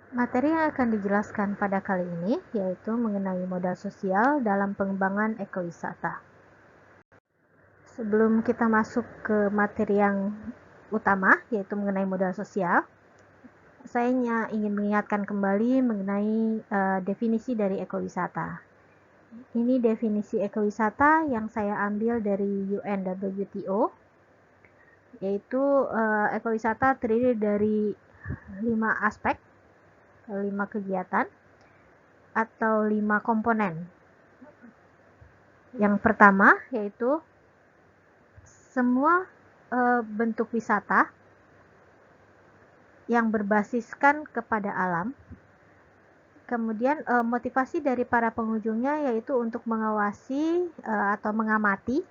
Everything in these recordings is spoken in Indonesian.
Materi yang akan dijelaskan pada kali ini yaitu mengenai modal sosial dalam pengembangan ekowisata. Sebelum kita masuk ke materi yang utama yaitu mengenai modal sosial, saya ingin mengingatkan kembali mengenai definisi dari ekowisata. Ini definisi ekowisata yang saya ambil dari UNWTO, yaitu ekowisata terdiri dari 5 aspek, 5 kegiatan atau 5 komponen. Yang pertama yaitu semua bentuk wisata yang berbasiskan kepada alam. Kemudian motivasi dari para pengunjungnya yaitu untuk mengawasi atau mengawasi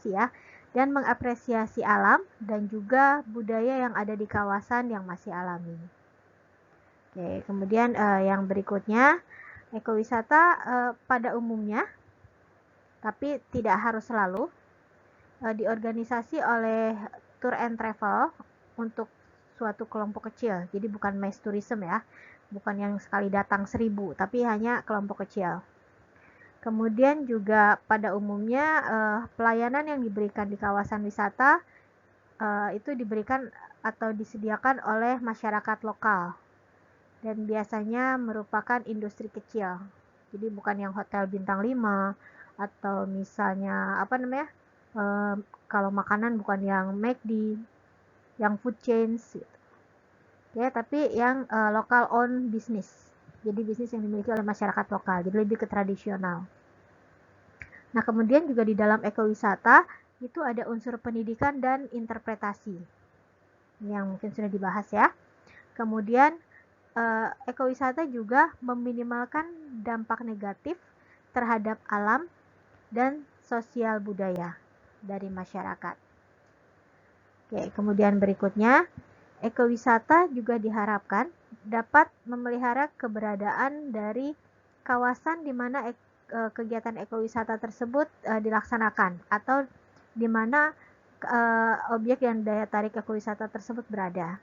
ya, dan mengapresiasi alam dan juga budaya yang ada di kawasan yang masih alami. Oke, kemudian yang berikutnya, ekowisata pada umumnya, tapi tidak harus selalu, diorganisasi oleh tour and travel untuk suatu kelompok kecil. Jadi bukan mass tourism ya, bukan yang sekali datang 1000, tapi hanya kelompok kecil. Kemudian juga pada umumnya pelayanan yang diberikan di kawasan wisata itu diberikan atau disediakan oleh masyarakat lokal dan biasanya merupakan industri kecil. Jadi bukan yang hotel bintang 5 atau misalnya kalau makanan bukan yang McD, yang food chains gitu. Ya, tapi yang local own business. Jadi bisnis yang dimiliki oleh masyarakat lokal, jadi lebih ke tradisional. Nah, kemudian juga di dalam ekowisata itu ada unsur pendidikan dan interpretasi. Yang mungkin sudah dibahas ya. Kemudian ekowisata juga meminimalkan dampak negatif terhadap alam dan sosial budaya dari masyarakat. Oke, kemudian berikutnya, ekowisata juga diharapkan dapat memelihara keberadaan dari kawasan di mana kegiatan ekowisata tersebut dilaksanakan atau di mana objek yang daya tarik ekowisata tersebut berada.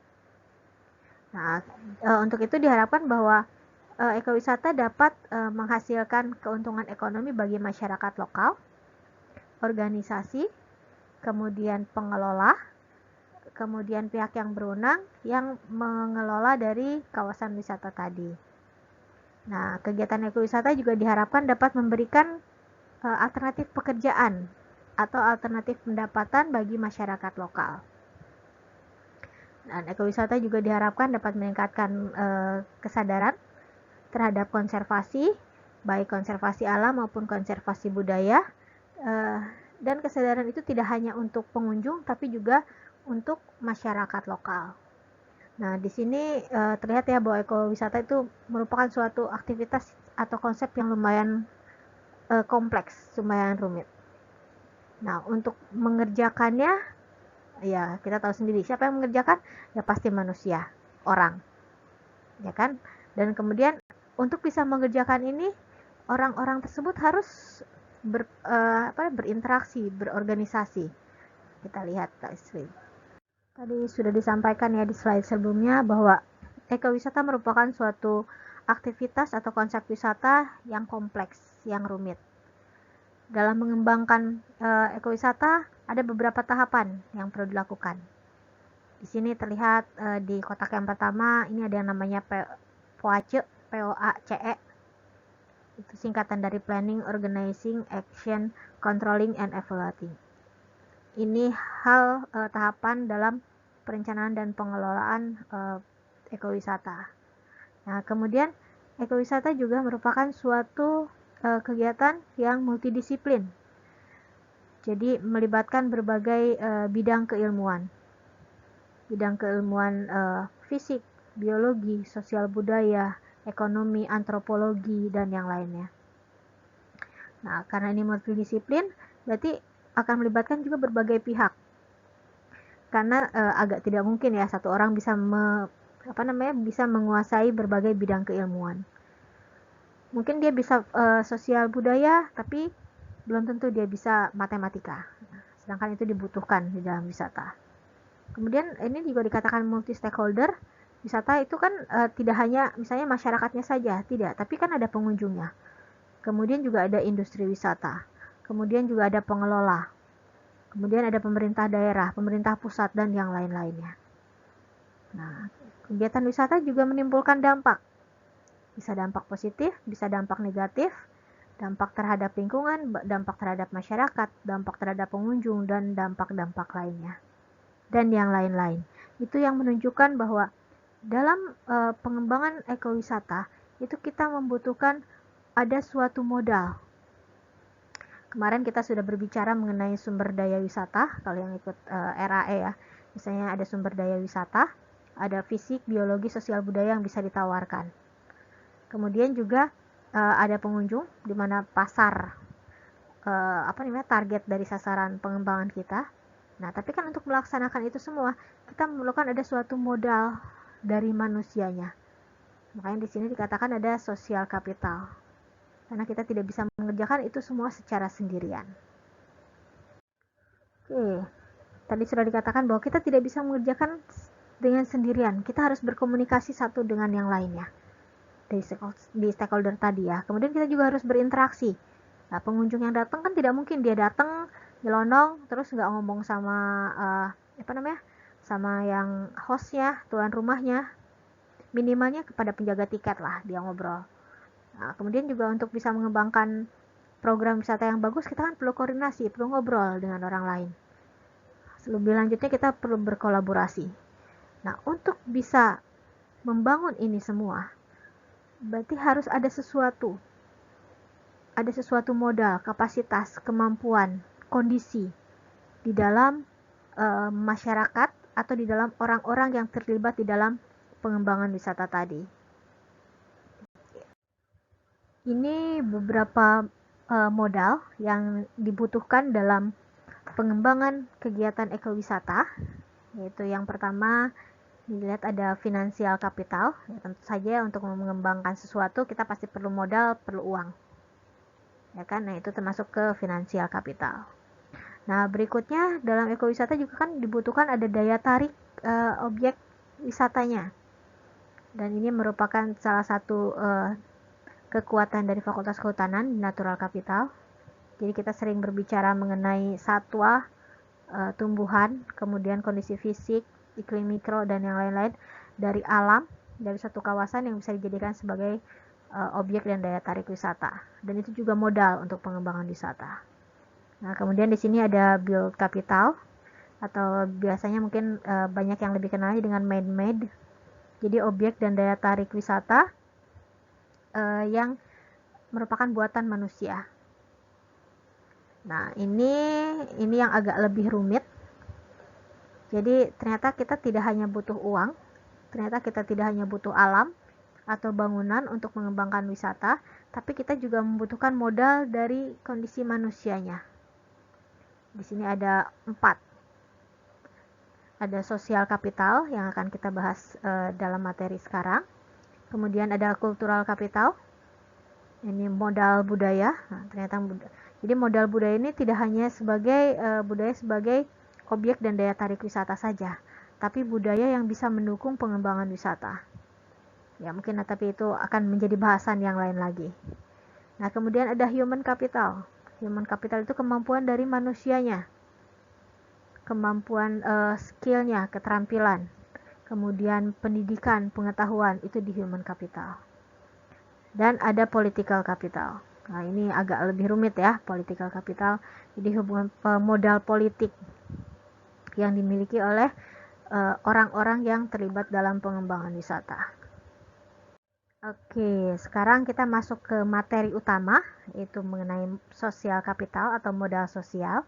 Nah, untuk itu diharapkan bahwa ekowisata dapat menghasilkan keuntungan ekonomi bagi masyarakat lokal, organisasi, kemudian pengelola, kemudian pihak yang berwenang yang mengelola dari kawasan wisata tadi. Nah, kegiatan ekowisata juga diharapkan dapat memberikan alternatif pekerjaan atau alternatif pendapatan bagi masyarakat lokal. Dan ekowisata juga diharapkan dapat meningkatkan kesadaran terhadap konservasi, baik konservasi alam maupun konservasi budaya, dan kesadaran itu tidak hanya untuk pengunjung tapi juga untuk masyarakat lokal. Nah, di sini terlihat ya bahwa ekowisata itu merupakan suatu aktivitas atau konsep yang lumayan kompleks, lumayan rumit. Nah, untuk mengerjakannya ya kita tahu sendiri siapa yang mengerjakan, ya pasti manusia, orang, ya kan. Dan kemudian untuk bisa mengerjakan ini orang-orang tersebut harus berinteraksi, berorganisasi. Kita lihat tadi sudah disampaikan ya di slide sebelumnya bahwa ekowisata merupakan suatu aktivitas atau konsep wisata yang kompleks, yang rumit. Dalam mengembangkan ekowisata ada beberapa tahapan yang perlu dilakukan. Di sini terlihat di kotak yang pertama ini ada yang namanya POACE, POACE. Itu singkatan dari Planning, Organizing, Action, Controlling, and Evaluating. Ini hal tahapan dalam perencanaan dan pengelolaan ekowisata. Nah, kemudian ekowisata juga merupakan suatu kegiatan yang multidisiplin. Jadi melibatkan berbagai bidang keilmuan. Bidang keilmuan fisik, biologi, sosial budaya, ekonomi, antropologi, dan yang lainnya. Nah, karena ini multidisiplin, berarti akan melibatkan juga berbagai pihak. Karena agak tidak mungkin ya satu orang bisa bisa menguasai berbagai bidang keilmuan. Mungkin dia bisa sosial budaya, tapi belum tentu dia bisa matematika. Sedangkan itu dibutuhkan di dalam wisata. Kemudian ini juga dikatakan multi stakeholder, Wisata itu kan tidak hanya misalnya masyarakatnya saja, tidak, tapi kan ada pengunjungnya. Kemudian juga ada industri wisata. Kemudian juga ada pengelola. Kemudian ada pemerintah daerah, pemerintah pusat, dan yang lain-lainnya. Nah, kegiatan wisata juga menimbulkan dampak. Bisa dampak positif, bisa dampak negatif, dampak terhadap lingkungan, dampak terhadap masyarakat, dampak terhadap pengunjung, dan dampak-dampak lainnya. Dan yang lain-lain. Itu yang menunjukkan bahwa dalam pengembangan ekowisata, itu kita membutuhkan ada suatu modal. Kemarin kita sudah berbicara mengenai sumber daya wisata, kalau yang ikut RAE ya. Misalnya ada sumber daya wisata, ada fisik, biologi, sosial, budaya yang bisa ditawarkan. Kemudian juga ada pengunjung, di mana pasar target dari sasaran pengembangan kita. Nah, tapi kan untuk melaksanakan itu semua, kita memerlukan ada suatu modal dari manusianya. Makanya di sini dikatakan ada sosial kapital. Karena kita tidak bisa mengerjakan itu semua secara sendirian. Oke, tadi sudah dikatakan bahwa kita tidak bisa mengerjakan dengan sendirian. Kita harus berkomunikasi satu dengan yang lainnya. Di stakeholder tadi ya. Kemudian kita juga harus berinteraksi. Nah, pengunjung yang datang kan tidak mungkin dia datang nyelonong terus nggak ngomong sama sama yang hostnya, tuan rumahnya. Minimalnya kepada penjaga tiket lah dia ngobrol. Nah, kemudian juga untuk bisa mengembangkan program wisata yang bagus, kita kan perlu koordinasi, perlu ngobrol dengan orang lain. Lebih lanjutnya kita perlu berkolaborasi. Nah, untuk bisa membangun ini semua, berarti harus ada sesuatu modal, kapasitas, kemampuan, kondisi di dalam masyarakat atau di dalam orang-orang yang terlibat di dalam pengembangan wisata tadi. Ini beberapa modal yang dibutuhkan dalam pengembangan kegiatan ekowisata, yaitu yang pertama dilihat ada finansial kapital. Ya, tentu saja untuk mengembangkan sesuatu kita pasti perlu modal, perlu uang. Ya kan? Nah, itu termasuk ke finansial kapital. Nah, berikutnya dalam ekowisata juga kan dibutuhkan ada daya tarik objek wisatanya. Dan ini merupakan salah satu kekuatan dari Fakultas Kehutanan, Natural Capital. Jadi kita sering berbicara mengenai satwa, tumbuhan, kemudian kondisi fisik, iklim mikro, dan yang lain-lain dari alam, dari satu kawasan yang bisa dijadikan sebagai objek dan daya tarik wisata. Dan itu juga modal untuk pengembangan wisata. Nah, kemudian di sini ada build capital, atau biasanya mungkin banyak yang lebih kenal dengan man-made. Jadi objek dan daya tarik wisata yang merupakan buatan manusia. Nah, ini yang agak lebih rumit. Jadi ternyata kita tidak hanya butuh uang, ternyata kita tidak hanya butuh alam atau bangunan untuk mengembangkan wisata, tapi kita juga membutuhkan modal dari kondisi manusianya. Di sini ada 4. Ada sosial kapital yang akan kita bahas dalam materi sekarang. Kemudian ada cultural capital. Ini modal budaya. Nah, jadi modal budaya ini tidak hanya sebagai budaya sebagai objek dan daya tarik wisata saja, tapi budaya yang bisa mendukung pengembangan wisata. Ya, mungkin tapi itu akan menjadi bahasan yang lain lagi. Nah, kemudian ada human capital. Human capital itu kemampuan dari manusianya. Kemampuan skillnya, keterampilan. Kemudian pendidikan, pengetahuan, itu di human capital. Dan ada political capital. Nah, ini agak lebih rumit ya, political capital. Jadi hubungan modal politik yang dimiliki oleh orang-orang yang terlibat dalam pengembangan wisata. Oke, sekarang kita masuk ke materi utama, yaitu mengenai sosial kapital atau modal sosial.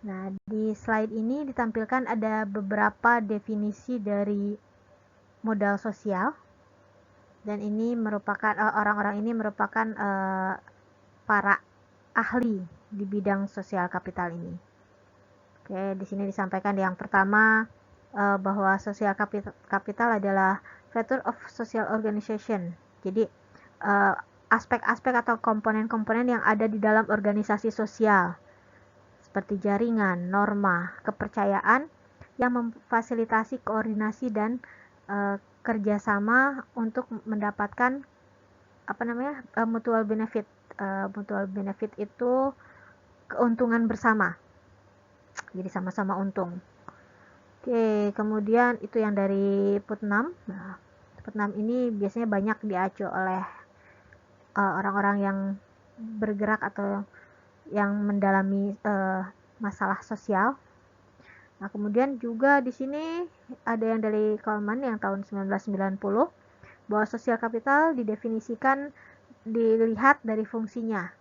Nah, di slide ini ditampilkan ada beberapa definisi dari modal sosial. Dan ini merupakan orang-orang ini merupakan para ahli di bidang sosial kapital ini. Oke, di sini disampaikan yang pertama bahwa sosial kapital adalah feature of social organization. Jadi aspek-aspek atau komponen-komponen yang ada di dalam organisasi sosial seperti jaringan, norma, kepercayaan yang memfasilitasi koordinasi dan bekerja sama untuk mendapatkan mutual benefit. Mutual benefit itu keuntungan bersama, jadi sama-sama untung. Oke, kemudian itu yang dari put 6. Nah, put 6 ini biasanya banyak diacu oleh orang-orang yang bergerak atau yang mendalami masalah sosial. Nah, kemudian juga di sini ada yang dari Coleman yang tahun 1990, bahwa sosial kapital didefinisikan dilihat dari fungsinya.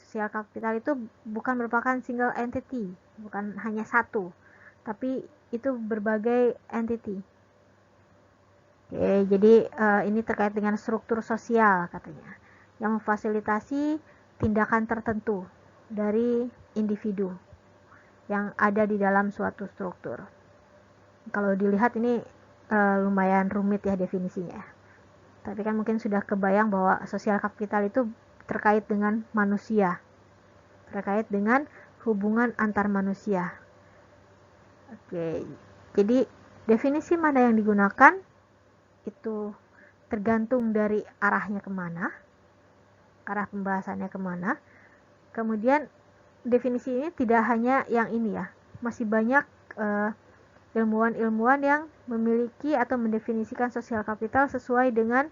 Sosial kapital itu bukan merupakan single entity, bukan hanya satu, tapi itu berbagai entity. Oke, jadi ini terkait dengan struktur sosial katanya, yang memfasilitasi tindakan tertentu dari individu yang ada di dalam suatu struktur. Kalau dilihat ini lumayan rumit ya definisinya. Tapi kan mungkin sudah kebayang bahwa sosial kapital itu terkait dengan manusia, terkait dengan hubungan antar manusia. Oke, jadi definisi mana yang digunakan itu tergantung dari arahnya kemana, arah pembahasannya kemana. Kemudian definisi ini tidak hanya yang ini ya, masih banyak ilmuwan-ilmuwan yang memiliki atau mendefinisikan sosial kapital sesuai dengan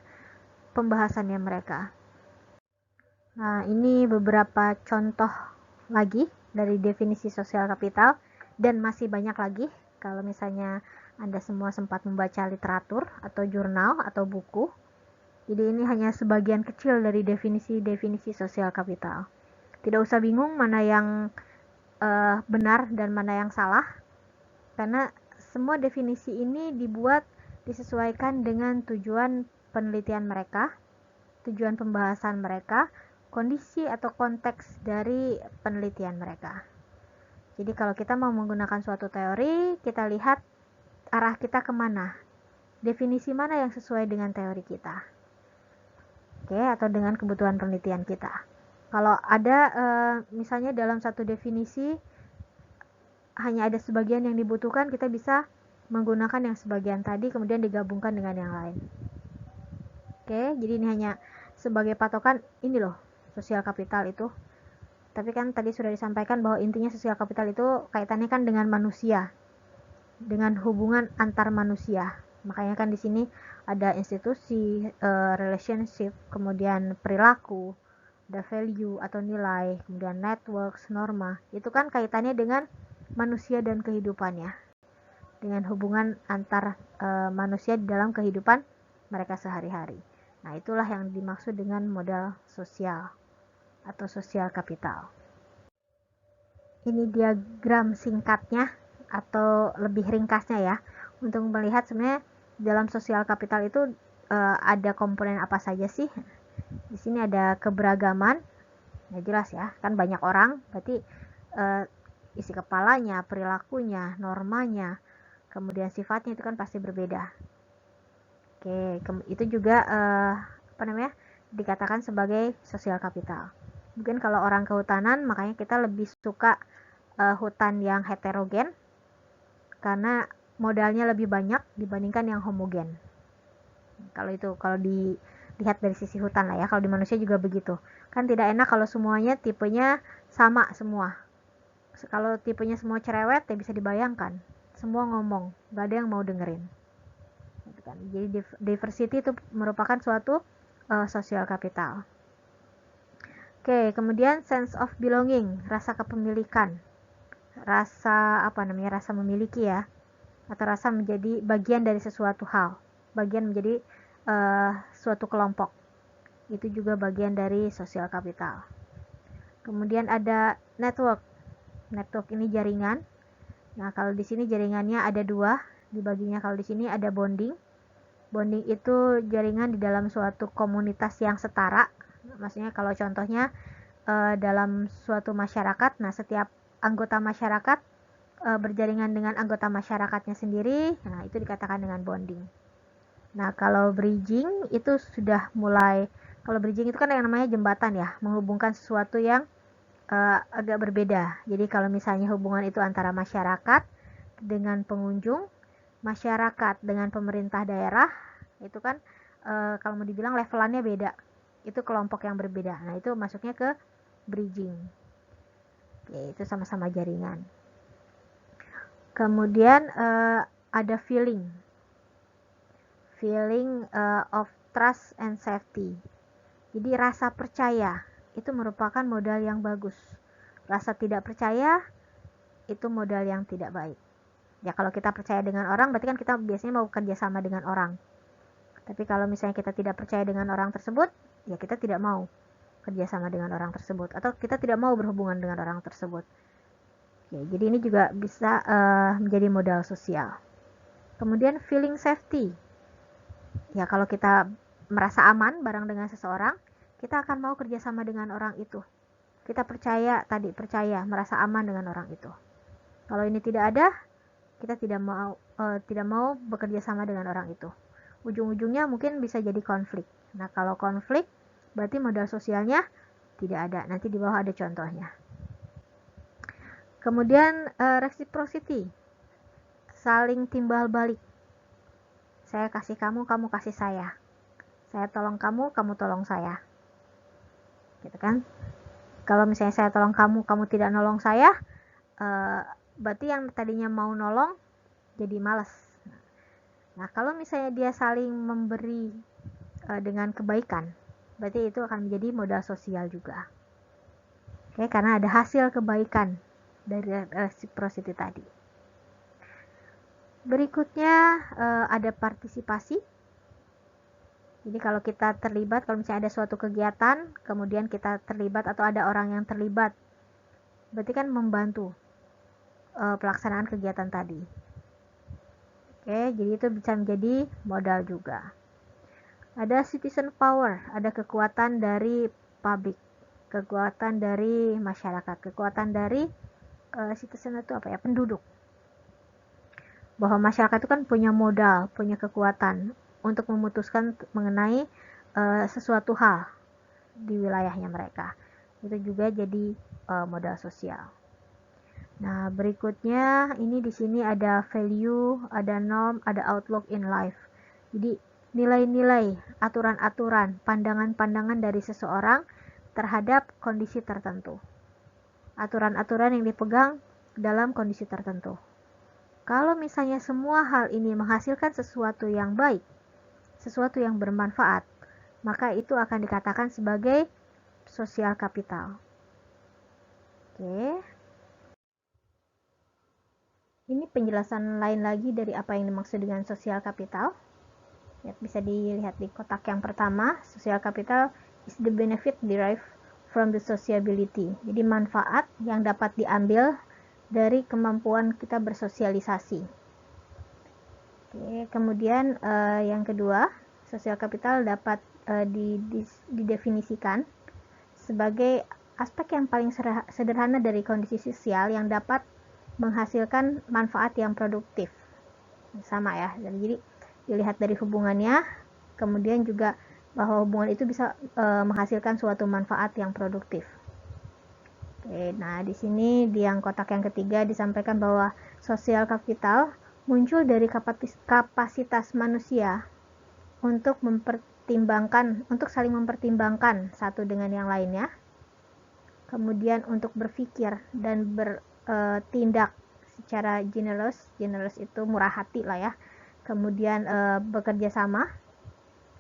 pembahasannya mereka. Nah, ini beberapa contoh lagi dari definisi sosial kapital, dan masih banyak lagi kalau misalnya Anda semua sempat membaca literatur atau jurnal atau buku. Jadi ini hanya sebagian kecil dari definisi-definisi sosial kapital. Tidak usah bingung mana yang benar dan mana yang salah, karena semua definisi ini disesuaikan dengan tujuan penelitian mereka, tujuan pembahasan mereka, kondisi atau konteks dari penelitian mereka. Jadi kalau kita mau menggunakan suatu teori, kita lihat arah kita kemana, definisi mana yang sesuai dengan teori kita, oke, atau dengan kebutuhan penelitian kita. Kalau ada misalnya dalam satu definisi hanya ada sebagian yang dibutuhkan, kita bisa menggunakan yang sebagian tadi kemudian digabungkan dengan yang lain. Oke, jadi ini hanya sebagai patokan, ini loh sosial kapital itu. Tapi kan tadi sudah disampaikan bahwa intinya sosial kapital itu kaitannya kan dengan manusia, dengan hubungan antar manusia. Makanya kan di sini ada institusi, relationship, kemudian perilaku, ada value atau nilai, kemudian networks, norma. Itu kan kaitannya dengan manusia dan kehidupannya, dengan hubungan antar manusia di dalam kehidupan mereka sehari-hari. Nah, itulah yang dimaksud dengan modal sosial atau sosial kapital. Ini diagram singkatnya atau lebih ringkasnya ya, untuk melihat sebenarnya dalam sosial kapital itu ada komponen apa saja sih. Di sini ada keberagaman, ya jelas ya, kan banyak orang, berarti isi kepalanya, perilakunya, normanya, kemudian sifatnya itu kan pasti berbeda. Oke, itu juga dikatakan sebagai sosial kapital. Mungkin kalau orang kehutanan, makanya kita lebih suka hutan yang heterogen, karena modalnya lebih banyak dibandingkan yang homogen. Kalau dilihat dari sisi hutan lah ya. Kalau di manusia juga begitu. Kan tidak enak kalau semuanya tipenya sama semua. Kalau tipenya semua cerewet, ya bisa dibayangkan. Semua ngomong, gak ada yang mau dengerin. Jadi diversity itu merupakan suatu sosial kapital. Oke, kemudian sense of belonging, rasa kepemilikan. Rasa memiliki ya. Atau rasa menjadi bagian dari sesuatu hal. Bagian menjadi suatu kelompok. Itu juga bagian dari sosial kapital. Kemudian ada network. Network ini jaringan. Nah, kalau di sini jaringannya ada dua, dibaginya kalau di sini ada bonding. Bonding itu jaringan di dalam suatu komunitas yang setara. Maksudnya kalau contohnya dalam suatu masyarakat, nah setiap anggota masyarakat berjaringan dengan anggota masyarakatnya sendiri, nah itu dikatakan dengan bonding. Nah, kalau bridging itu sudah mulai, kalau bridging itu kan yang namanya jembatan ya, menghubungkan sesuatu yang agak berbeda. Jadi kalau misalnya hubungan itu antara masyarakat dengan pengunjung, masyarakat dengan pemerintah daerah, Itu kan kalau mau dibilang levelannya beda, itu kelompok yang berbeda. Nah, itu masuknya ke bridging. Oke, itu sama-sama jaringan. Kemudian ada feeling of trust and safety. Jadi rasa percaya itu merupakan modal yang bagus. Rasa tidak percaya itu modal yang tidak baik. Ya, kalau kita percaya dengan orang, berarti kan kita biasanya mau kerja sama dengan orang. Tapi kalau misalnya kita tidak percaya dengan orang tersebut, ya kita tidak mau kerja sama dengan orang tersebut, atau kita tidak mau berhubungan dengan orang tersebut. Ya, jadi ini juga bisa menjadi modal sosial. Kemudian feeling safety. Ya, kalau kita merasa aman bareng dengan seseorang, kita akan mau kerjasama dengan orang itu. Kita percaya, merasa aman dengan orang itu. Kalau ini tidak ada, kita tidak mau bekerja sama dengan orang itu. Ujung-ujungnya mungkin bisa jadi konflik. Nah, kalau konflik, berarti modal sosialnya tidak ada. Nanti di bawah ada contohnya. Kemudian reciprocity, saling timbal balik. Saya kasih kamu, kamu kasih saya. Saya tolong kamu, kamu tolong saya. Gitu kan? Kalau misalnya saya tolong kamu, kamu tidak nolong saya, berarti yang tadinya mau nolong jadi malas. Nah, kalau misalnya dia saling memberi dengan kebaikan, berarti itu akan menjadi modal sosial juga. Oke, karena ada hasil kebaikan dari reciprocity tadi. Berikutnya ada partisipasi. Jadi kalau kita terlibat, kalau misalnya ada suatu kegiatan, kemudian kita terlibat atau ada orang yang terlibat, berarti kan membantu pelaksanaan kegiatan tadi. Oke, jadi itu bisa menjadi modal juga. Ada citizen power, ada kekuatan dari publik, kekuatan dari masyarakat, kekuatan dari citizen itu apa ya, penduduk. Bahwa masyarakat itu kan punya modal, punya kekuatan untuk memutuskan mengenai sesuatu hal di wilayahnya mereka. Itu juga jadi modal sosial. Nah, berikutnya ini di sini ada value, ada norm, ada outlook in life. Jadi nilai-nilai, aturan-aturan, pandangan-pandangan dari seseorang terhadap kondisi tertentu. Aturan-aturan yang dipegang dalam kondisi tertentu. Kalau misalnya semua hal ini menghasilkan sesuatu yang baik, sesuatu yang bermanfaat, maka itu akan dikatakan sebagai sosial kapital. Oke. Ini penjelasan lain lagi dari apa yang dimaksud dengan sosial kapital. Ya, bisa dilihat di kotak yang pertama, sosial kapital is the benefit derived from the sociability. Jadi manfaat yang dapat diambil dari kemampuan kita bersosialisasi. Oke, kemudian yang kedua, sosial kapital dapat didefinisikan sebagai aspek yang paling sederhana dari kondisi sosial yang dapat menghasilkan manfaat yang produktif. Sama ya, jadi dilihat dari hubungannya, kemudian juga bahwa hubungan itu bisa menghasilkan suatu manfaat yang produktif. Oke, nah di sini di yang kotak yang ketiga disampaikan bahwa sosial kapital muncul dari kapasitas manusia untuk saling mempertimbangkan satu dengan yang lainnya, kemudian untuk berpikir dan bertindak secara generous itu murah hati lah ya, kemudian bekerja sama.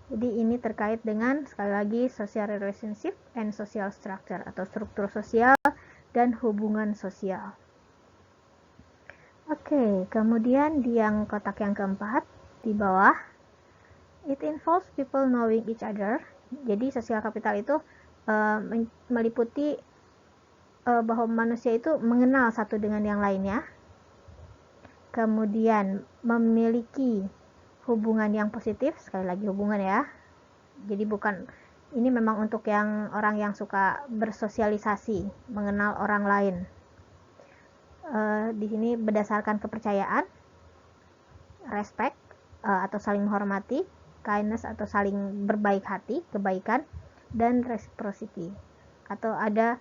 Jadi ini terkait dengan sekali lagi social relationship and social structure atau struktur sosial dan hubungan sosial. Oke, kemudian di yang kotak yang keempat di bawah, it involves people knowing each other. Jadi sosial kapital itu meliputi bahwa manusia itu mengenal satu dengan yang lainnya, kemudian memiliki hubungan yang positif, sekali lagi hubungan ya, jadi bukan, ini memang untuk yang orang yang suka bersosialisasi, mengenal orang lain. Di sini berdasarkan kepercayaan, respect atau saling menghormati, kindness atau saling berbaik hati, kebaikan, dan reciprocity atau ada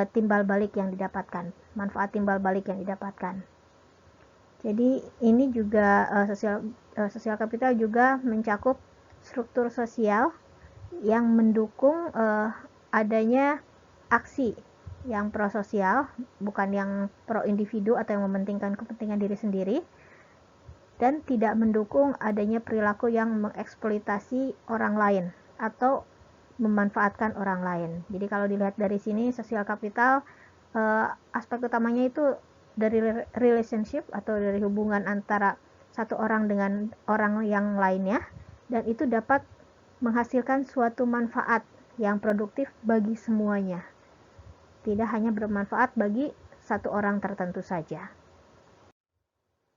timbal balik yang didapatkan, manfaat timbal balik yang didapatkan. Jadi ini juga sosial kapital juga mencakup struktur sosial yang mendukung adanya aksi yang prososial, bukan yang pro individu atau yang mementingkan kepentingan diri sendiri, dan tidak mendukung adanya perilaku yang mengeksploitasi orang lain atau memanfaatkan orang lain. Jadi kalau dilihat dari sini, sosial kapital aspek utamanya itu dari relationship atau dari hubungan antara satu orang dengan orang yang lainnya, dan itu dapat menghasilkan suatu manfaat yang produktif bagi semuanya, tidak hanya bermanfaat bagi satu orang tertentu saja.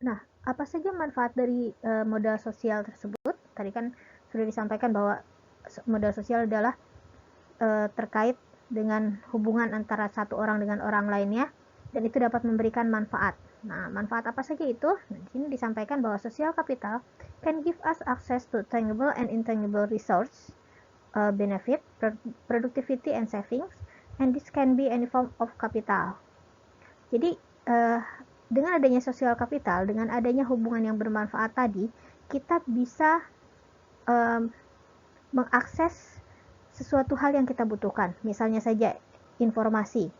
Nah, apa saja manfaat dari modal sosial tersebut? Tadi kan sudah disampaikan bahwa modal sosial adalah terkait dengan hubungan antara satu orang dengan orang lainnya, dan itu dapat memberikan manfaat. Nah, manfaat apa saja itu? Nah, di sini disampaikan bahwa social capital can give us access to tangible and intangible resource, benefit, productivity and savings, and this can be any form of capital. Jadi, dengan adanya social capital, dengan adanya hubungan yang bermanfaat tadi, kita bisa mengakses sesuatu hal yang kita butuhkan. Misalnya saja informasi.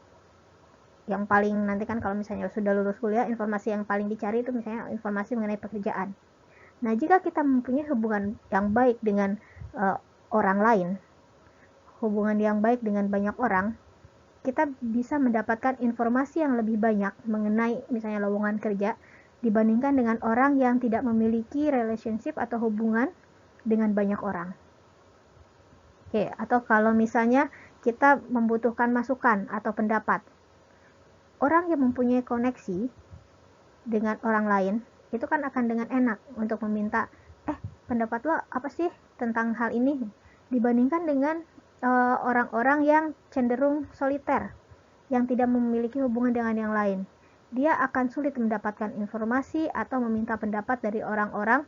Yang paling nanti kan kalau misalnya sudah lulus kuliah, informasi yang paling dicari itu misalnya informasi mengenai pekerjaan. Nah, jika kita mempunyai hubungan yang baik dengan orang lain, hubungan yang baik dengan banyak orang, kita bisa mendapatkan informasi yang lebih banyak mengenai misalnya lowongan kerja dibandingkan dengan orang yang tidak memiliki relationship atau hubungan dengan banyak orang. Oke, atau kalau misalnya kita membutuhkan masukan atau pendapat, orang yang mempunyai koneksi dengan orang lain itu kan akan dengan enak untuk meminta, pendapat lo apa sih tentang hal ini, dibandingkan dengan orang-orang yang cenderung soliter, yang tidak memiliki hubungan dengan yang lain. Dia akan sulit mendapatkan informasi atau meminta pendapat dari orang-orang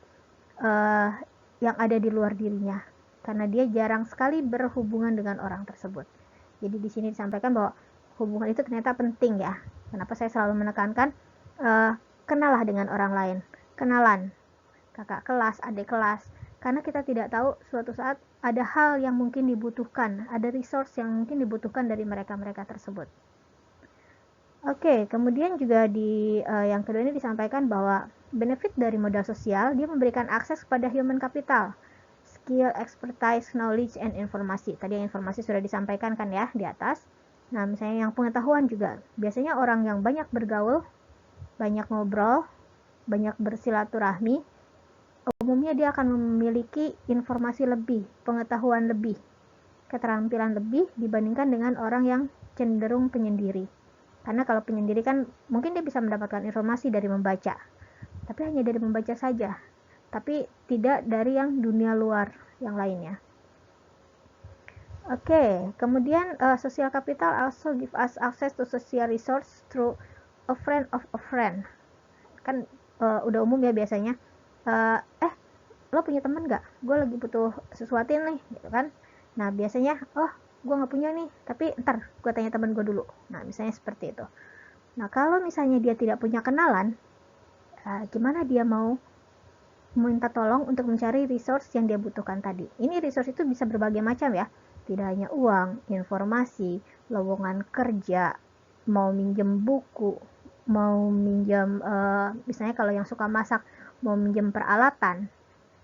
yang ada di luar dirinya, karena dia jarang sekali berhubungan dengan orang tersebut. Jadi di sini disampaikan bahwa hubungan itu ternyata penting ya. Kenapa saya selalu menekankan kenalah dengan orang lain, kenalan kakak kelas, adik kelas, karena kita tidak tahu suatu saat ada hal yang mungkin dibutuhkan, ada resource yang mungkin dibutuhkan dari mereka-mereka tersebut. Oke, kemudian juga di yang kedua ini disampaikan bahwa benefit dari modal sosial, dia memberikan akses kepada human capital, skill, expertise, knowledge, and informasi. Tadi yang informasi sudah disampaikan kan ya di atas. Nah, misalnya yang pengetahuan juga. Biasanya orang yang banyak bergaul, banyak ngobrol, banyak bersilaturahmi, umumnya dia akan memiliki informasi lebih, pengetahuan lebih, keterampilan lebih dibandingkan dengan orang yang cenderung penyendiri. Karena kalau penyendiri kan mungkin dia bisa mendapatkan informasi dari membaca, tapi hanya dari membaca saja, tapi tidak dari yang dunia luar yang lainnya. Oke, kemudian social capital also give us access to social resource through a friend of a friend. Kan udah umum ya biasanya, lo punya teman nggak? Gue lagi butuh sesuatu nih, gitu kan? Nah biasanya, gue nggak punya nih, tapi ntar gue tanya teman gue dulu. Nah misalnya seperti itu. Nah kalau misalnya dia tidak punya kenalan, gimana dia mau minta tolong untuk mencari resource yang dia butuhkan tadi? Ini resource itu bisa berbagai macam ya, tidak hanya uang, informasi, lowongan kerja, mau minjem buku, mau minjem misalnya kalau yang suka masak, mau minjem peralatan.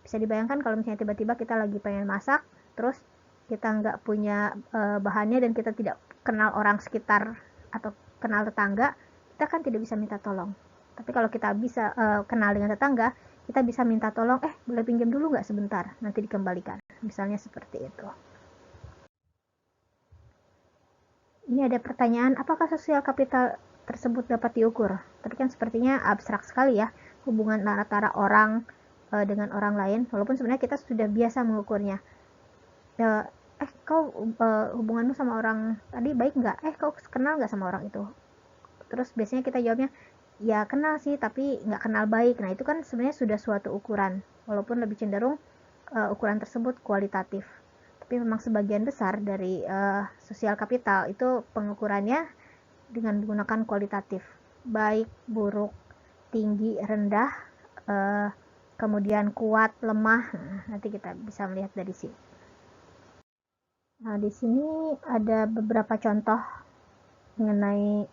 Bisa dibayangkan kalau misalnya tiba-tiba kita lagi pengen masak, terus kita nggak punya bahannya dan kita tidak kenal orang sekitar atau kenal tetangga, kita kan tidak bisa minta tolong. Tapi kalau kita bisa kenal dengan tetangga, kita bisa minta tolong, boleh pinjam dulu nggak sebentar, nanti dikembalikan. Misalnya seperti itu. Ini ada pertanyaan, apakah sosial kapital tersebut dapat diukur? Tapi kan sepertinya abstrak sekali ya, hubungan antara orang dengan orang lain, walaupun sebenarnya kita sudah biasa mengukurnya. Kau hubunganmu sama orang tadi baik nggak? Kau kenal nggak sama orang itu? Terus biasanya kita jawabnya, ya kenal sih, tapi nggak kenal baik. Nah itu kan sebenarnya sudah suatu ukuran, walaupun lebih cenderung ukuran tersebut kualitatif. Tapi memang sebagian besar dari sosial kapital itu pengukurannya dengan menggunakan kualitatif, baik, buruk, tinggi, rendah, kemudian kuat, lemah. Nah, nanti kita bisa melihat dari sini. Nah, di sini ada beberapa contoh mengenai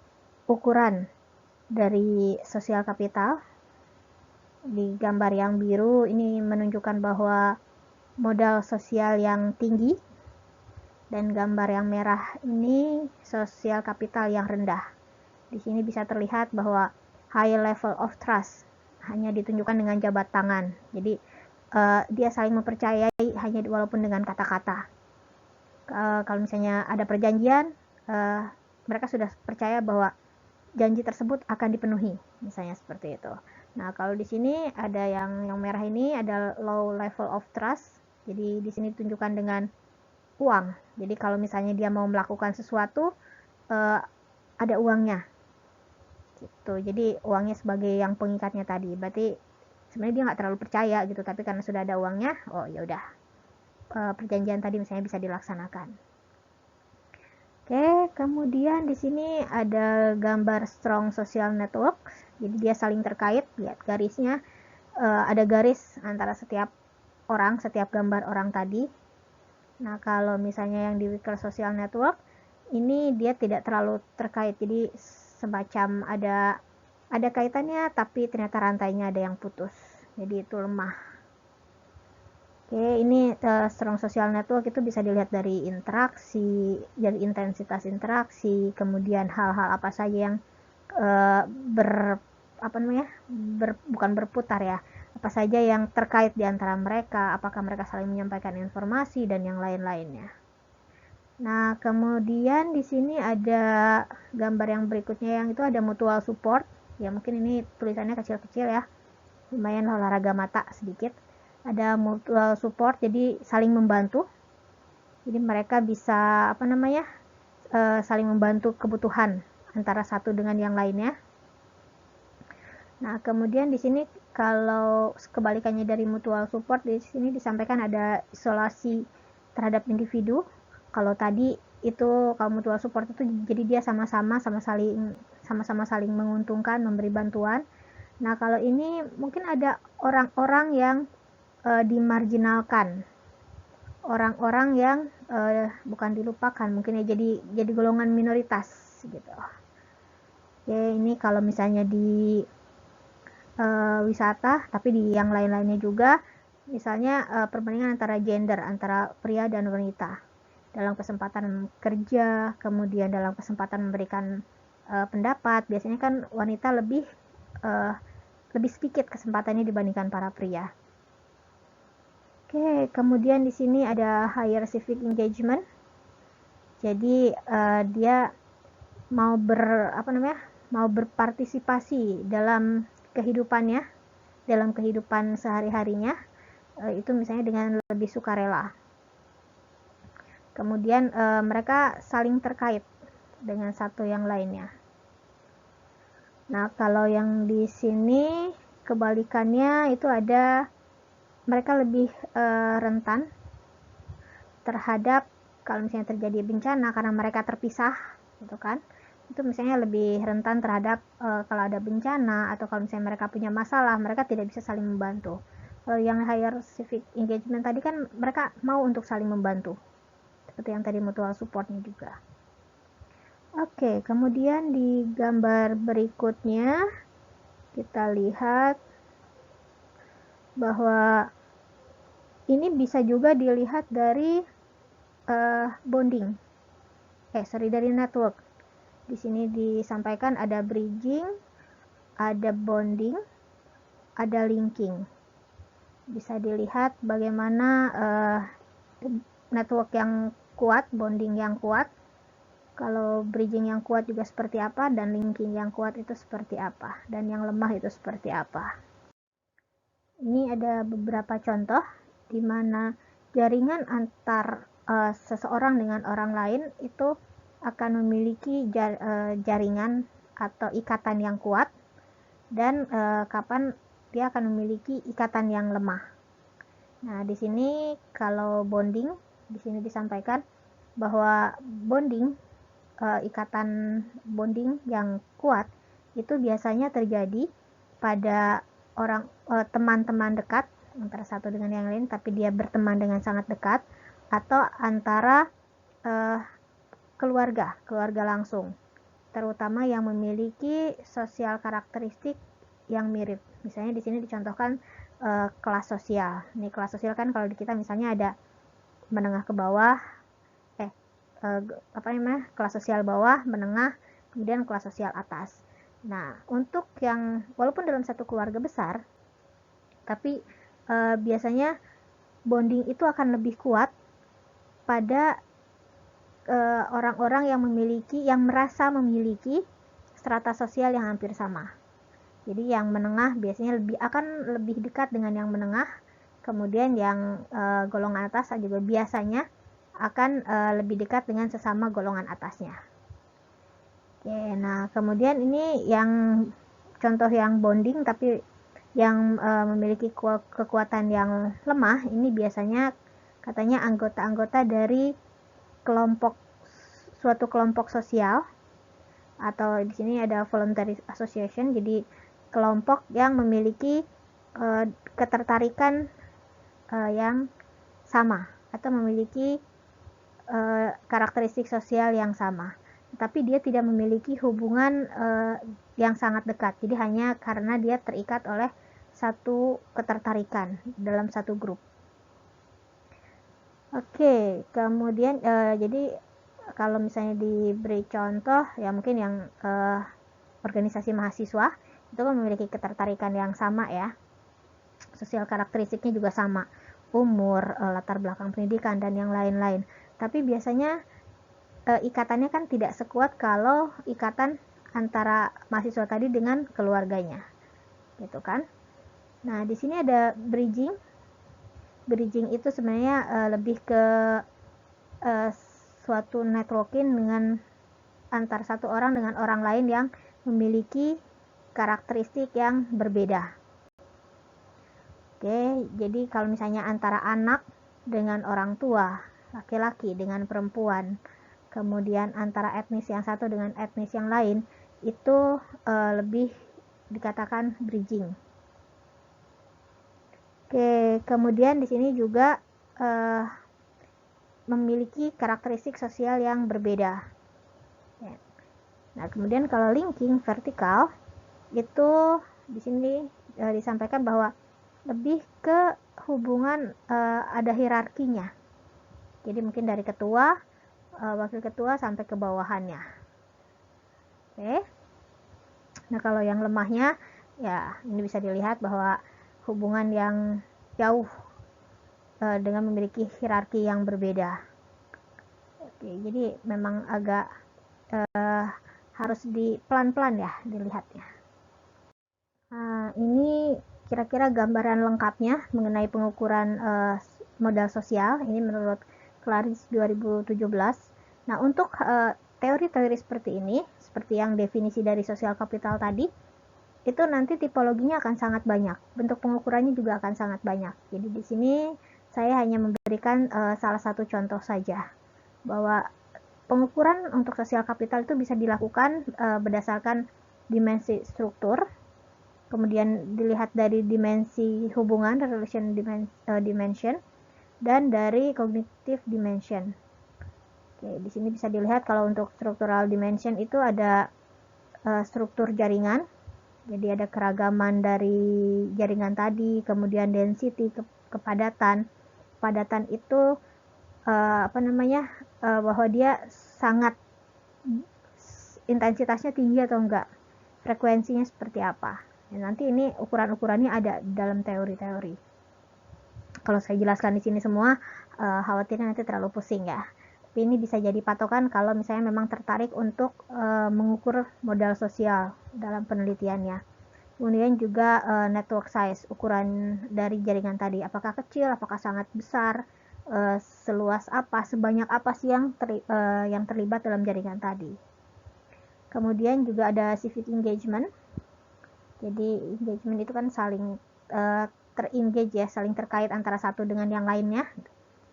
ukuran dari sosial kapital. Di gambar yang biru ini menunjukkan bahwa modal sosial yang tinggi, dan gambar yang merah ini sosial kapital yang rendah. Di sini bisa terlihat bahwa high level of trust hanya ditunjukkan dengan jabat tangan. Jadi dia saling mempercayai hanya walaupun dengan kata-kata. Kalau misalnya ada perjanjian, mereka sudah percaya bahwa janji tersebut akan dipenuhi, misalnya seperti itu. Nah, kalau di sini ada yang merah ini ada low level of trust. Jadi di sini ditunjukkan dengan uang. Jadi kalau misalnya dia mau melakukan sesuatu, ada uangnya. Gitu. Jadi uangnya sebagai yang pengikatnya tadi. Berarti sebenarnya dia nggak terlalu percaya gitu, tapi karena sudah ada uangnya, oh ya udah, perjanjian tadi misalnya bisa dilaksanakan. Oke, kemudian di sini ada gambar strong social network. Jadi dia saling terkait, lihat garisnya. Ada garis antara setiap orang, setiap gambar orang tadi. Nah, kalau misalnya yang di weaker social network, ini dia tidak terlalu terkait. Jadi semacam ada kaitannya, tapi ternyata rantainya ada yang putus. Jadi itu lemah. Oke, ini strong social network itu bisa dilihat dari interaksi, dari intensitas interaksi, kemudian hal-hal apa saja yang bukan berputar ya, apa saja yang terkait di antara mereka, apakah mereka saling menyampaikan informasi dan yang lain-lainnya. Nah, kemudian di sini ada gambar yang berikutnya, yang itu ada mutual support. Ya, mungkin ini tulisannya kecil-kecil ya, lumayan olahraga mata sedikit. Ada mutual support, jadi saling membantu. Jadi mereka bisa saling membantu kebutuhan antara satu dengan yang lainnya. Nah, kemudian di sini kalau kebalikannya dari mutual support, di sini disampaikan ada isolasi terhadap individu. Kalau tadi itu kalau mutual support itu jadi dia sama-sama saling menguntungkan, memberi bantuan. Nah, kalau ini mungkin ada orang-orang yang dimarginalkan, orang-orang yang bukan dilupakan, mungkin ya jadi golongan minoritas gitu. Oke, ini kalau misalnya di wisata, tapi di yang lain-lainnya juga, misalnya perbandingan antara gender, antara pria dan wanita dalam kesempatan kerja, kemudian dalam kesempatan memberikan pendapat. Biasanya kan wanita lebih sedikit kesempatannya dibandingkan para pria. Oke, kemudian di sini ada higher civic engagement. Jadi dia mau berpartisipasi dalam kehidupannya, dalam kehidupan sehari-harinya, itu misalnya dengan lebih sukarela. Kemudian mereka saling terkait dengan satu yang lainnya. Nah, kalau yang di sini kebalikannya itu ada mereka lebih rentan terhadap kalau misalnya terjadi bencana karena mereka terpisah gitu kan. Itu misalnya lebih rentan terhadap kalau ada bencana, atau kalau misalnya mereka punya masalah, mereka tidak bisa saling membantu. Kalau yang higher civic engagement tadi kan mereka mau untuk saling membantu, seperti yang tadi mutual supportnya juga. Oke, kemudian di gambar berikutnya kita lihat bahwa ini bisa juga dilihat dari bonding. Dari network. Di sini disampaikan ada bridging, ada bonding, ada linking. Bisa dilihat bagaimana network yang kuat, bonding yang kuat, kalau bridging yang kuat juga seperti apa, dan linking yang kuat itu seperti apa, dan yang lemah itu seperti apa. Ini ada beberapa contoh di mana jaringan antar seseorang dengan orang lain itu akan memiliki jaringan atau ikatan yang kuat, dan kapan dia akan memiliki ikatan yang lemah. Nah, di sini kalau bonding, di sini disampaikan bahwa bonding, ikatan bonding yang kuat itu biasanya terjadi pada teman-teman dekat antara satu dengan yang lain, tapi dia berteman dengan sangat dekat, atau antara keluarga langsung, terutama yang memiliki sosial karakteristik yang mirip. Misalnya di sini dicontohkan kelas sosial. Ini kelas sosial kan kalau di kita misalnya ada menengah ke bawah, kelas sosial bawah, menengah, kemudian kelas sosial atas. Nah, untuk yang walaupun dalam satu keluarga besar, tapi biasanya bonding itu akan lebih kuat pada orang-orang yang merasa memiliki strata sosial yang hampir sama. Jadi yang menengah biasanya akan lebih dekat dengan yang menengah, kemudian yang golongan atas juga biasanya akan lebih dekat dengan sesama golongan atasnya. Oke, nah kemudian ini yang contoh yang bonding tapi yang memiliki kekuatan yang lemah, ini biasanya katanya anggota-anggota dari suatu kelompok sosial, atau di sini ada voluntary association, jadi kelompok yang memiliki ketertarikan yang sama atau memiliki karakteristik sosial yang sama, tapi dia tidak memiliki hubungan yang sangat dekat, jadi hanya karena dia terikat oleh satu ketertarikan dalam satu grup. Oke, kemudian jadi kalau misalnya diberi contoh ya mungkin yang organisasi mahasiswa itu kan memiliki ketertarikan yang sama ya, sosial karakteristiknya juga sama, umur, latar belakang pendidikan dan yang lain-lain, tapi biasanya ikatannya kan tidak sekuat kalau ikatan antara mahasiswa tadi dengan keluarganya, gitu kan. Nah di sini ada bridging itu sebenarnya lebih ke suatu networking dengan antar satu orang dengan orang lain yang memiliki karakteristik yang berbeda. Oke, jadi kalau misalnya antara anak dengan orang tua, laki-laki dengan perempuan, kemudian antara etnis yang satu dengan etnis yang lain, itu lebih dikatakan bridging. Oke, kemudian di sini juga memiliki karakteristik sosial yang berbeda. Nah, kemudian kalau linking vertikal itu di sini disampaikan bahwa lebih ke hubungan ada hierarkinya. Jadi mungkin dari ketua, wakil ketua sampai ke bawahannya. Oke. Nah, kalau yang lemahnya ya ini bisa dilihat bahwa hubungan yang jauh dengan memiliki hierarki yang berbeda. Oke, jadi memang agak harus pelan-pelan ya dilihatnya. Nah, ini kira-kira gambaran lengkapnya mengenai pengukuran modal sosial. Ini menurut Claris 2017. Nah, untuk teori-teori seperti ini, seperti yang definisi dari sosial kapital tadi, itu nanti tipologinya akan sangat banyak. Bentuk pengukurannya juga akan sangat banyak. Jadi di sini saya hanya memberikan salah satu contoh saja, bahwa pengukuran untuk sosial kapital itu bisa dilakukan berdasarkan dimensi struktur, kemudian dilihat dari dimensi hubungan, relation dimension, dan dari cognitive dimension. Oke, di sini bisa dilihat kalau untuk structural dimension itu ada struktur jaringan, jadi ada keragaman dari jaringan tadi, kemudian density, kepadatan. Padatan itu bahwa dia sangat intensitasnya tinggi atau enggak, frekuensinya seperti apa. Ya, nanti ini ukuran-ukurannya ada dalam teori-teori. Kalau saya jelaskan di sini semua, khawatirnya nanti terlalu pusing ya. Tapi ini bisa jadi patokan kalau misalnya memang tertarik untuk mengukur modal sosial dalam penelitiannya. Kemudian juga network size, ukuran dari jaringan tadi, apakah kecil, apakah sangat besar, seluas apa, sebanyak apa sih yang terlibat dalam jaringan tadi. Kemudian juga ada civic engagement. Jadi engagement itu kan saling terengage ya, saling terkait antara satu dengan yang lainnya.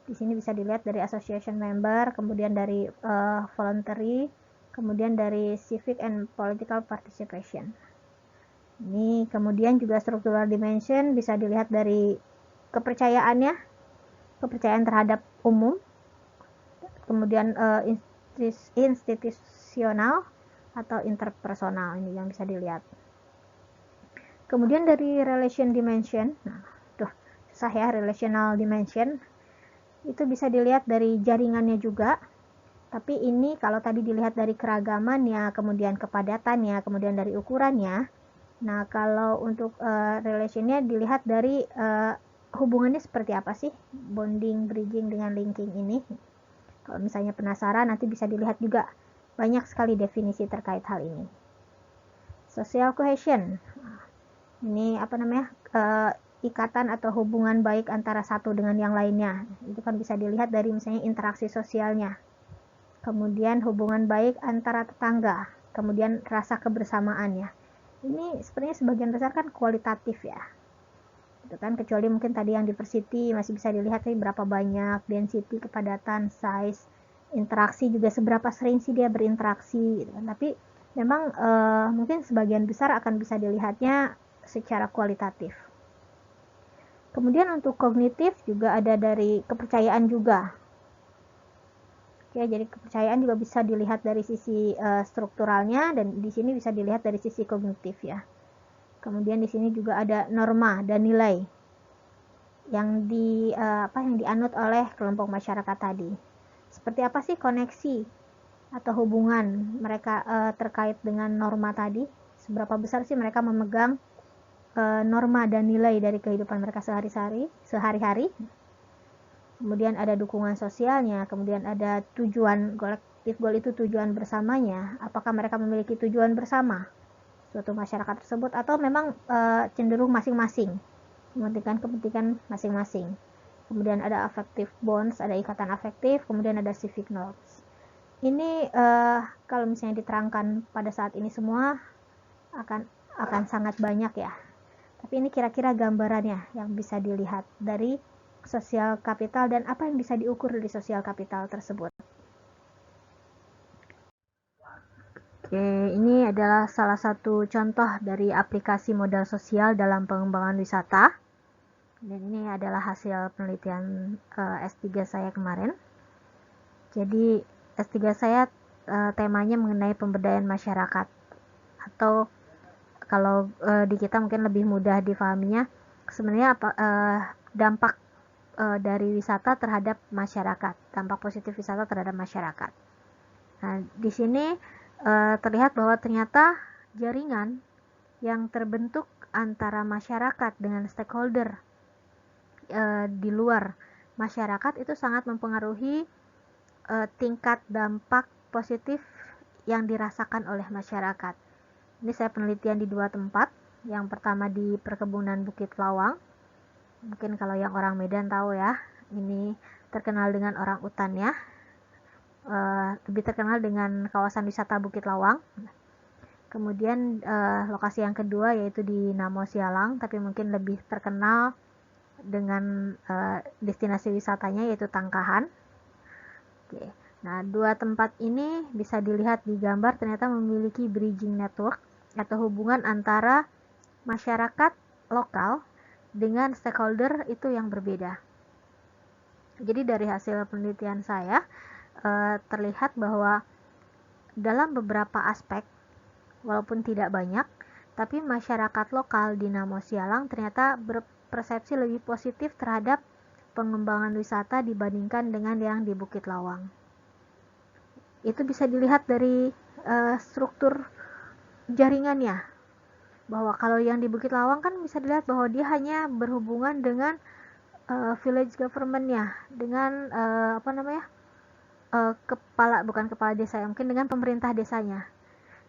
Di sini bisa dilihat dari association member, kemudian dari voluntary, kemudian dari civic and political participation. Ini kemudian juga structural dimension bisa dilihat dari kepercayaannya, kepercayaan terhadap umum, kemudian institusional atau interpersonal, ini yang bisa dilihat. Kemudian dari relation dimension, nah, susah ya, relational dimension itu bisa dilihat dari jaringannya juga, tapi ini kalau tadi dilihat dari keragamannya, kemudian kepadatannya, kemudian dari ukurannya. Nah, kalau untuk relationnya dilihat dari hubungannya seperti apa sih, bonding, bridging dengan linking ini. Kalau misalnya penasaran, nanti bisa dilihat juga banyak sekali definisi terkait hal ini. Social cohesion, ini apa namanya, ikatan atau hubungan baik antara satu dengan yang lainnya. Itu kan bisa dilihat dari misalnya interaksi sosialnya. Kemudian hubungan baik antara tetangga, kemudian rasa kebersamaannya. Ini sebenarnya sebagian besar kan kualitatif ya. Itu kan, kecuali mungkin tadi yang diversity masih bisa dilihat sih berapa banyak density, kepadatan, size, interaksi juga seberapa sering sih dia berinteraksi gitu kan. Tapi memang mungkin sebagian besar akan bisa dilihatnya secara kualitatif. Kemudian untuk kognitif juga ada dari kepercayaan juga. Oke, jadi kepercayaan juga bisa dilihat dari sisi strukturalnya, dan di sini bisa dilihat dari sisi kognitif ya. Kemudian di sini juga ada norma dan nilai yang yang dianut oleh kelompok masyarakat tadi. Seperti apa sih koneksi atau hubungan mereka terkait dengan norma tadi? Seberapa besar sih mereka memegang norma dan nilai dari kehidupan mereka sehari-hari? Kemudian ada dukungan sosialnya, kemudian ada tujuan kolektif goal, itu tujuan bersamanya. Apakah mereka memiliki tujuan bersama suatu masyarakat tersebut, atau memang cenderung masing-masing mementingkan kepentingan masing-masing. Kemudian ada affective bonds, ada ikatan afektif, kemudian ada civic norms. Ini kalau misalnya diterangkan pada saat ini semua akan sangat banyak ya. Tapi ini kira-kira gambarannya yang bisa dilihat dari sosial kapital dan apa yang bisa diukur dari sosial kapital tersebut. Oke, ini adalah salah satu contoh dari aplikasi modal sosial dalam pengembangan wisata. Dan ini adalah hasil penelitian S3 saya kemarin. Jadi S3 saya temanya mengenai pemberdayaan masyarakat, atau kalau di kita mungkin lebih mudah difahaminya, sebenarnya dampak dari wisata terhadap masyarakat, dampak positif wisata terhadap masyarakat. Nah, di sini terlihat bahwa ternyata jaringan yang terbentuk antara masyarakat dengan stakeholder di luar masyarakat itu sangat mempengaruhi tingkat dampak positif yang dirasakan oleh masyarakat. Ini saya penelitian di 2 tempat. Yang pertama di perkebunan Bukit Lawang. Mungkin kalau yang orang Medan tahu ya, ini terkenal dengan orang utan ya. Lebih terkenal dengan kawasan wisata Bukit Lawang. Kemudian lokasi yang kedua yaitu di Namo Sialang, tapi mungkin lebih terkenal dengan destinasi wisatanya yaitu Tangkahan. Oke. Nah, 2 tempat ini bisa dilihat di gambar, ternyata memiliki bridging network atau hubungan antara masyarakat lokal dengan stakeholder itu yang berbeda. Jadi dari hasil penelitian saya terlihat bahwa dalam beberapa aspek, walaupun tidak banyak, tapi masyarakat lokal di Namo Sialang ternyata berpersepsi lebih positif terhadap pengembangan wisata dibandingkan dengan yang di Bukit Lawang. Itu bisa dilihat dari struktur jaringannya, bahwa kalau yang di Bukit Lawang kan bisa dilihat bahwa dia hanya berhubungan dengan village government-nya, dengan bukan kepala desa, mungkin dengan pemerintah desanya.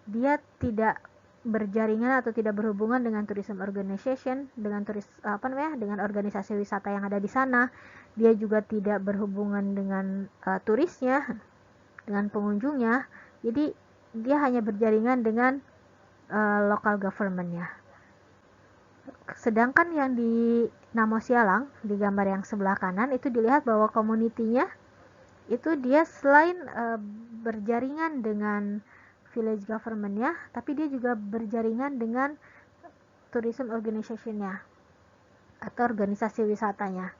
Dia tidak berjaringan atau tidak berhubungan dengan tourism organization, dengan dengan organisasi wisata yang ada di sana. Dia juga tidak berhubungan dengan turisnya, dengan pengunjungnya. Jadi dia hanya berjaringan dengan local government-nya. Sedangkan yang di Namo Sialang, di gambar yang sebelah kanan, itu dilihat bahwa community-nya itu dia selain berjaringan dengan village government-nya, tapi dia juga berjaringan dengan tourism organization-nya atau organisasi wisatanya.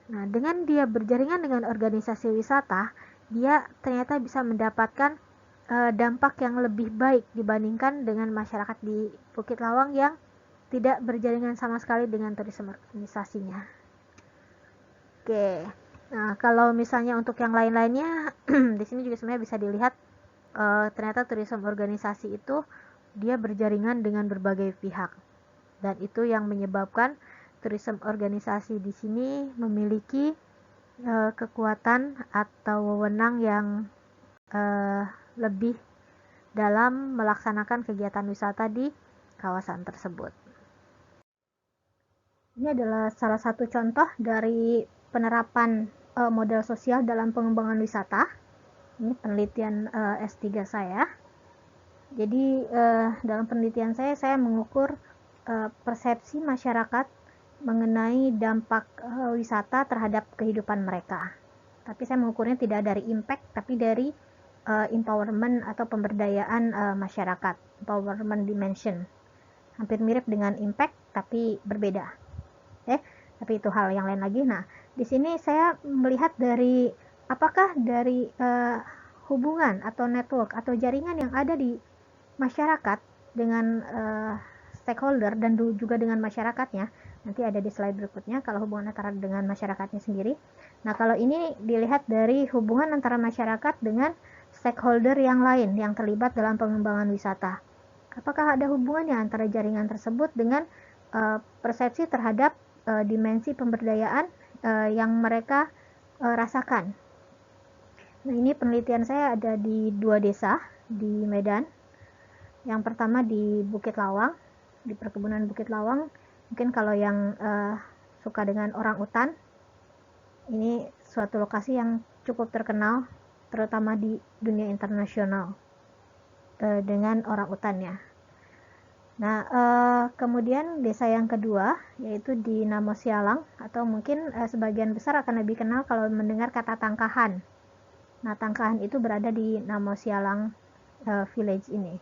Nah, dengan dia berjaringan dengan organisasi wisata, dia ternyata bisa mendapatkan dampak yang lebih baik dibandingkan dengan masyarakat di Bukit Lawang yang tidak berjaringan sama sekali dengan tourism organisasinya. Oke. Nah, kalau misalnya untuk yang lain-lainnya, di sini juga sebenarnya bisa dilihat ternyata tourism organisasi itu dia berjaringan dengan berbagai pihak. Dan itu yang menyebabkan tourism organisasi di sini memiliki kekuatan atau wewenang yang lebih dalam melaksanakan kegiatan wisata di kawasan tersebut. Ini adalah salah satu contoh dari penerapan model sosial dalam pengembangan wisata. Ini penelitian S3 saya. Jadi dalam penelitian saya mengukur persepsi masyarakat mengenai dampak wisata terhadap kehidupan mereka. Tapi saya mengukurnya tidak dari impact, tapi dari empowerment atau pemberdayaan masyarakat, empowerment dimension. Hampir mirip dengan impact, tapi berbeda. Tapi itu hal yang lain lagi. Nah, di sini saya melihat dari apakah dari hubungan atau network atau jaringan yang ada di masyarakat dengan stakeholder dan juga dengan masyarakatnya. Nanti ada di slide berikutnya kalau hubungan antara dengan masyarakatnya sendiri. Nah, kalau ini dilihat dari hubungan antara masyarakat dengan stakeholder yang lain yang terlibat dalam pengembangan wisata. Apakah ada hubungannya antara jaringan tersebut dengan persepsi terhadap dimensi pemberdayaan yang mereka rasakan. Nah, ini penelitian saya ada di 2 desa di Medan. Yang pertama di Bukit Lawang, di perkebunan Bukit Lawang. Mungkin kalau yang suka dengan orang utan, ini suatu lokasi yang cukup terkenal, terutama di dunia internasional dengan orang utannya. Nah, kemudian desa yang kedua yaitu di Namo Sialang, atau mungkin sebagian besar akan lebih kenal kalau mendengar kata Tangkahan. Nah, Tangkahan itu berada di Namo Sialang village ini.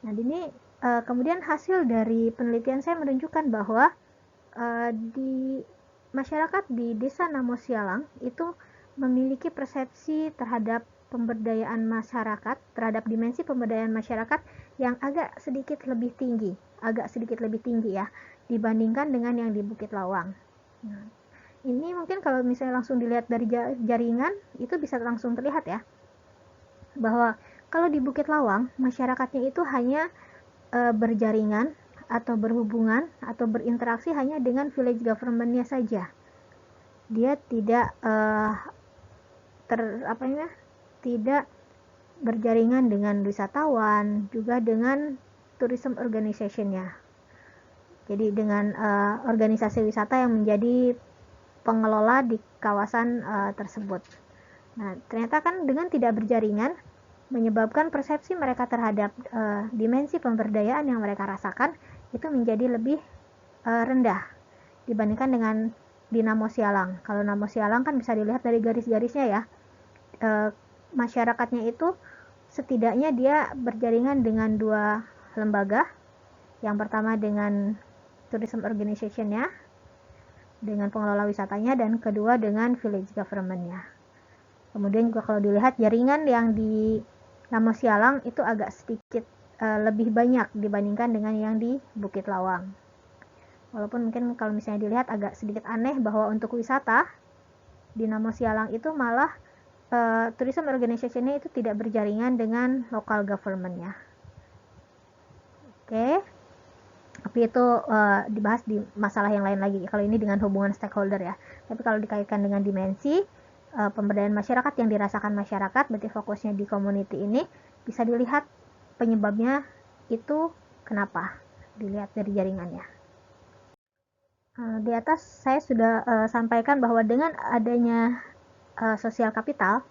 Nah, ini kemudian hasil dari penelitian saya menunjukkan bahwa di masyarakat di desa Namo Sialang itu memiliki persepsi terhadap pemberdayaan masyarakat, terhadap dimensi pemberdayaan masyarakat yang agak sedikit lebih tinggi ya, dibandingkan dengan yang di Bukit Lawang. Nah, ini mungkin kalau misalnya langsung dilihat dari jaringan, itu bisa langsung terlihat ya, bahwa kalau di Bukit Lawang, masyarakatnya itu hanya berjaringan atau berhubungan atau berinteraksi hanya dengan village government-nya saja. Dia tidak tidak berjaringan dengan wisatawan, juga dengan tourism organization-nya. Jadi dengan organisasi wisata yang menjadi pengelola di kawasan tersebut. Nah, ternyata kan dengan tidak berjaringan menyebabkan persepsi mereka terhadap dimensi pemberdayaan yang mereka rasakan itu menjadi lebih rendah dibandingkan dengan di Namo Sialang. Kalau Namo Sialang kan bisa dilihat dari garis-garisnya ya. Masyarakatnya itu setidaknya dia berjaringan dengan 2 lembaga. Yang pertama dengan tourism organization-nya, dengan pengelola wisatanya, dan kedua dengan village government-nya. Kemudian juga kalau dilihat jaringan yang di Namo Sialang itu agak sedikit lebih banyak dibandingkan dengan yang di Bukit Lawang. Walaupun mungkin kalau misalnya dilihat agak sedikit aneh bahwa untuk wisata di Namo Sialang itu malah tourism organization-nya itu tidak berjaringan dengan local government-nya. Oke. Tapi itu dibahas di masalah yang lain lagi. Kalau ini dengan hubungan stakeholder ya. Tapi kalau dikaitkan dengan dimensi pemberdayaan masyarakat yang dirasakan masyarakat, berarti fokusnya di community ini, bisa dilihat penyebabnya itu kenapa. Dilihat dari jaringannya. Di atas saya sudah sampaikan bahwa dengan adanya sosial kapital,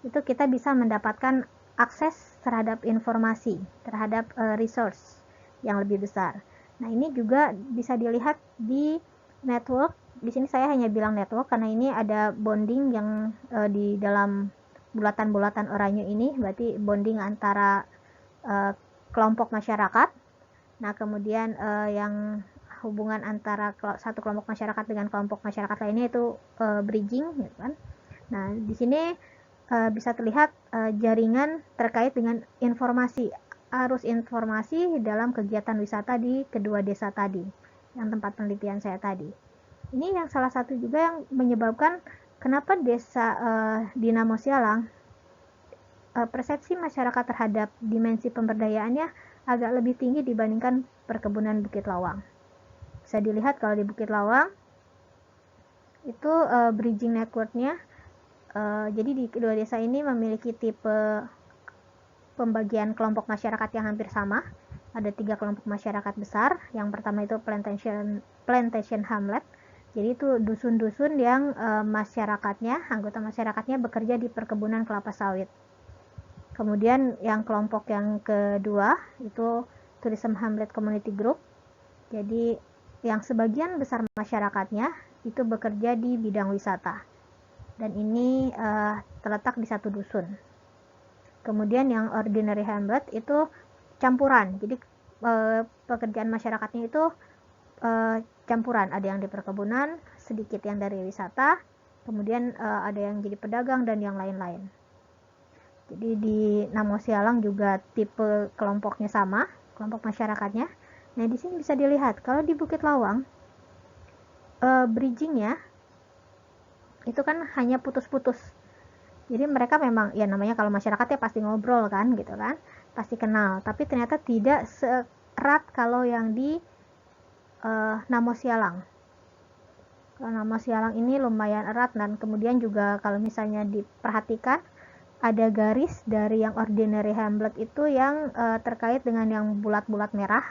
itu kita bisa mendapatkan akses terhadap informasi, terhadap resource yang lebih besar. Nah, ini juga bisa dilihat di network. Di sini saya hanya bilang network karena ini ada bonding yang di dalam bulatan-bulatan oranye ini, berarti bonding antara kelompok masyarakat. Nah, kemudian yang hubungan antara satu kelompok masyarakat dengan kelompok masyarakat lainnya itu bridging, gitu kan. Nah, di sini bisa terlihat jaringan terkait dengan informasi, arus informasi dalam kegiatan wisata di kedua desa tadi, yang tempat penelitian saya tadi. Ini yang salah satu juga yang menyebabkan kenapa desa Dinamo Sialang persepsi masyarakat terhadap dimensi pemberdayaannya agak lebih tinggi dibandingkan perkebunan Bukit Lawang. Bisa dilihat kalau di Bukit Lawang itu bridging networknya, jadi di kedua desa ini memiliki tipe pembagian kelompok masyarakat yang hampir sama. Ada 3 kelompok masyarakat besar. Yang pertama itu plantation hamlet. Jadi itu dusun-dusun yang masyarakatnya, anggota masyarakatnya bekerja di perkebunan kelapa sawit. Kemudian yang kelompok yang kedua itu Tourism Hamlet Community Group. Jadi yang sebagian besar masyarakatnya itu bekerja di bidang wisata. Dan ini terletak di satu dusun. Kemudian yang Ordinary Hamlet itu campuran. Jadi pekerjaan masyarakatnya itu campuran. Ada yang di perkebunan, sedikit yang dari wisata, kemudian ada yang jadi pedagang dan yang lain-lain. Jadi di Namo Sialang juga tipe kelompoknya sama, kelompok masyarakatnya. Nah, di sini bisa dilihat kalau di Bukit Lawang bridgingnya itu kan hanya putus-putus. Jadi mereka memang ya namanya kalau masyarakat ya pasti ngobrol kan gitu kan, pasti kenal. Tapi ternyata tidak seerat kalau yang di Namo Sialang. Kalau Namo Sialang ini lumayan erat, dan kemudian juga kalau misalnya diperhatikan ada garis dari yang Ordinary Hamlet itu yang terkait dengan yang bulat-bulat merah.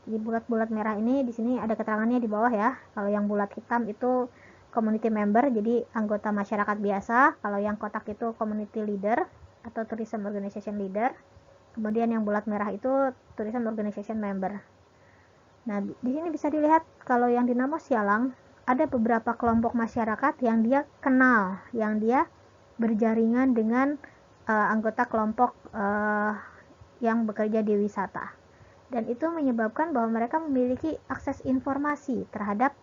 Jadi bulat-bulat merah ini di sini ada keterangannya di bawah ya. Kalau yang bulat hitam itu community member, jadi anggota masyarakat biasa. Kalau yang kotak itu community leader atau tourism organization leader. Kemudian yang bulat merah itu tourism organization member. Nah, di sini bisa dilihat kalau yang di Namo Sialang ada beberapa kelompok masyarakat yang dia kenal, yang dia berjaringan dengan anggota kelompok yang bekerja di wisata, dan itu menyebabkan bahwa mereka memiliki akses informasi terhadap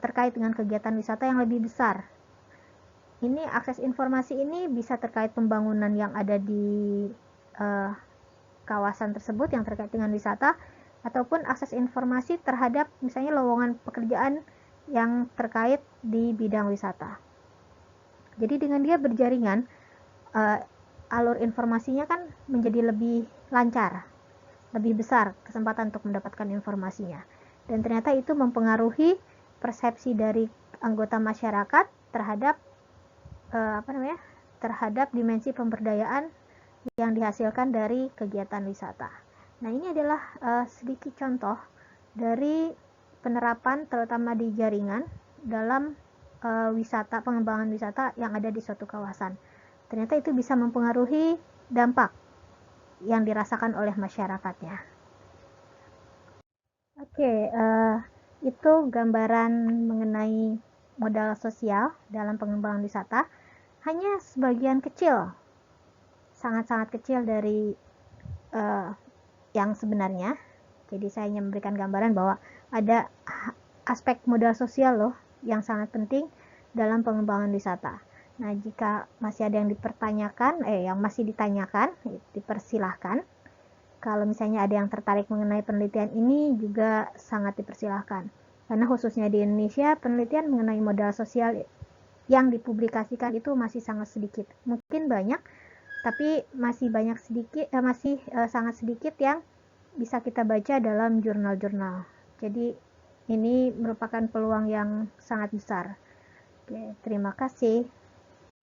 terkait dengan kegiatan wisata yang lebih besar. Ini akses informasi ini bisa terkait pembangunan yang ada di kawasan tersebut yang terkait dengan wisata, ataupun akses informasi terhadap misalnya lowongan pekerjaan yang terkait di bidang wisata. Jadi dengan dia berjaringan, alur informasinya kan menjadi lebih lancar, lebih besar kesempatan untuk mendapatkan informasinya. Dan ternyata itu mempengaruhi persepsi dari anggota masyarakat terhadap terhadap dimensi pemberdayaan yang dihasilkan dari kegiatan wisata. Nah, ini adalah sedikit contoh dari penerapan terutama di jaringan dalam wisata, pengembangan wisata yang ada di suatu kawasan. Ternyata itu bisa mempengaruhi dampak yang dirasakan oleh masyarakatnya. Oke, itu gambaran mengenai modal sosial dalam pengembangan wisata. Hanya sebagian kecil, sangat-sangat kecil dari yang sebenarnya. Jadi saya hanya memberikan gambaran bahwa ada aspek modal sosial loh yang sangat penting dalam pengembangan wisata. Nah, jika masih ada yang dipertanyakan, yang masih ditanyakan, dipersilahkan. Kalau misalnya ada yang tertarik mengenai penelitian ini juga sangat dipersilahkan. Karena khususnya di Indonesia, penelitian mengenai modal sosial yang dipublikasikan itu masih sangat sedikit. Mungkin banyak, tapi masih sangat sedikit yang bisa kita baca dalam jurnal-jurnal. Jadi ini merupakan peluang yang sangat besar. Oke, terima kasih.